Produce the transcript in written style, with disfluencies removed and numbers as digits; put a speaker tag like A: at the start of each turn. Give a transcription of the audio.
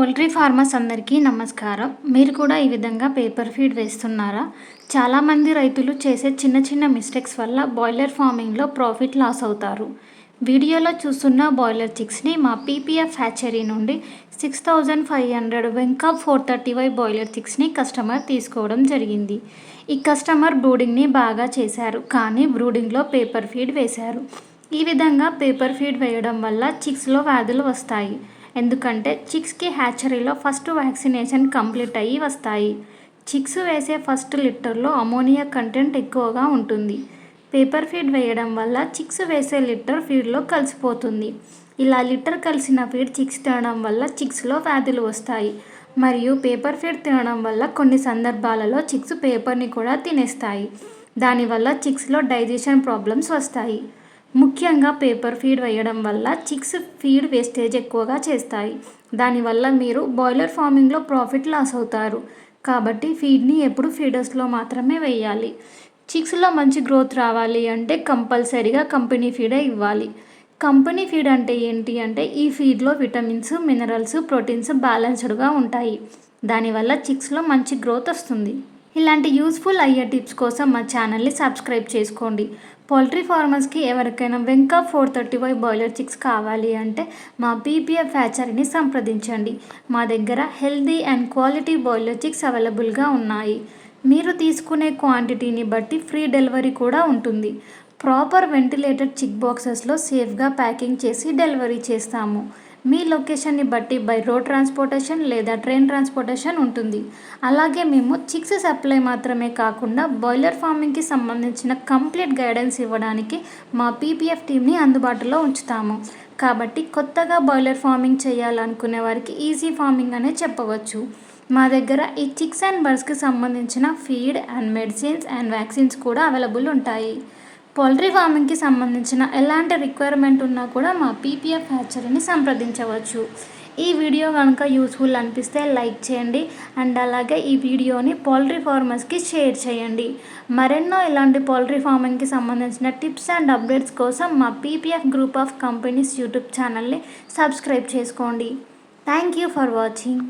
A: Poultry farmers అందరికీ నమస్కారం. మీరు కూడా ఈ విధంగా పేపర్ ఫీడ్ వేస్తున్నారా? చాలామంది రైతులు చేసే చిన్న చిన్న మిస్టేక్స్ వల్ల బాయిలర్ ఫార్మింగ్లో ప్రాఫిట్ లాస్ అవుతారు. వీడియోలో చూస్తున్న బాయిలర్ చిక్స్ని మా పీపీఎఫ్ హ్యాచరీ నుండి 6500 వెంకాప్ 435 బాయిలర్ చిక్స్ని కస్టమర్ తీసుకోవడం జరిగింది. ఈ కస్టమర్ బ్రూడింగ్ని బాగా చేశారు, కానీ బ్రూడింగ్లో పేపర్ ఫీడ్ వేశారు. ఈ విధంగా పేపర్ ఫీడ్ వేయడం వల్ల చిక్స్లో వ్యాధులు వస్తాయి. ఎందుకంటే చిక్స్కి హ్యాచరీలో ఫస్ట్ వ్యాక్సినేషన్ కంప్లీట్ అయ్యి వస్తాయి. చిక్స్ వేసే ఫస్ట్ లిటర్లో అమోనియా కంటెంట్ ఎక్కువగా ఉంటుంది. పేపర్ ఫీడ్ వేయడం వల్ల చిక్స్ వేసే లిటర్ ఫీడ్లో కలిసిపోతుంది. ఇలా లిటర్ కలిసిన ఫీడ్ చిక్స్ తినడం వల్ల చిక్స్లో వ్యాధులు వస్తాయి. మరియు పేపర్ ఫీడ్ తినడం వల్ల కొన్ని సందర్భాలలో చిక్స్ పేపర్ని కూడా తినేస్తాయి. దానివల్ల చిక్స్లో డైజెషన్ ప్రాబ్లమ్స్ వస్తాయి. ముఖ్యంగా పేపర్ ఫీడ్ వేయడం వల్ల చిక్స్ ఫీడ్ వేస్టేజ్ ఎక్కువగా చేస్తాయి. దానివల్ల మీరు బాయిలర్ ఫార్మింగ్లో ప్రాఫిట్ లాస్ అవుతారు. కాబట్టి ఫీడ్ని ఎప్పుడు ఫీడర్స్లో మాత్రమే వేయాలి. చిక్స్లో మంచి గ్రోత్ రావాలి అంటే కంపల్సరీగా కంపెనీ ఫీడే ఇవ్వాలి. కంపెనీ ఫీడ్ అంటే ఏంటి అంటే ఈ ఫీడ్లో విటమిన్స్, మినరల్స్, ప్రోటీన్స్ బ్యాలెన్స్డ్గా ఉంటాయి. దానివల్ల చిక్స్లో మంచి గ్రోత్ వస్తుంది. ఇలాంటి యూస్ఫుల్ అయ్యే టిప్స్ కోసం మా ఛానల్ని సబ్స్క్రైబ్ చేసుకోండి. పౌల్ట్రీ ఫార్మర్స్కి ఎవరికైనా వెంకాప్ 435 బాయిలర్ చిక్స్ కావాలి అంటే మా పీపీఎఫ్ హ్యాచరీని సంప్రదించండి. మా దగ్గర healthy and quality boiler chicks అవైలబుల్గా ఉన్నాయి. మీరు తీసుకునే క్వాంటిటీని బట్టి ఫ్రీ డెలివరీ కూడా ఉంటుంది. ప్రాపర్ వెంటిలేటెడ్ చిక్ బాక్సెస్లో సేఫ్గా ప్యాకింగ్ చేసి డెలివరీ చేస్తాము. మీ లొకేషన్ని బట్టి బై రోడ్ ట్రాన్స్పోర్టేషన్ లేదా ట్రైన్ ట్రాన్స్పోర్టేషన్ ఉంటుంది. అలాగే మేము చిక్స్ సప్లై మాత్రమే కాకుండా బాయిలర్ ఫార్మింగ్కి సంబంధించిన కంప్లీట్ గైడెన్స్ ఇవ్వడానికి మా పీపీఎఫ్ టీమ్ని అందుబాటులో ఉంచుతాము. కాబట్టి కొత్తగా బాయిలర్ ఫార్మింగ్ చేయాలనుకునే వారికి ఈజీ ఫార్మింగ్ అనే చెప్పవచ్చు. మా దగ్గర ఈ చిక్స్ అండ్ బర్డ్స్కి సంబంధించిన feed and medicines and vaccines కూడా అవైలబుల్ ఉంటాయి. పౌల్ట్రీ ఫార్మింగ్కి సంబంధించిన ఎలాంటి రిక్వైర్మెంట్ ఉన్నా కూడా మా పీపీఎఫ్ హ్యాచరీని సంప్రదించవచ్చు. ఈ వీడియో కనుక యూస్ఫుల్ అనిపిస్తే లైక్ చేయండి అండ్ అలాగే ఈ వీడియోని పౌల్ట్రీ ఫార్మర్స్కి షేర్ చేయండి. మరెన్నో ఇలాంటి పౌల్ట్రీ ఫార్మింగ్కి సంబంధించిన టిప్స్ అండ్ అప్డేట్స్ కోసం మా PPF group of companies YouTube ఛానల్ని సబ్స్క్రైబ్ చేసుకోండి. Thank you for watching.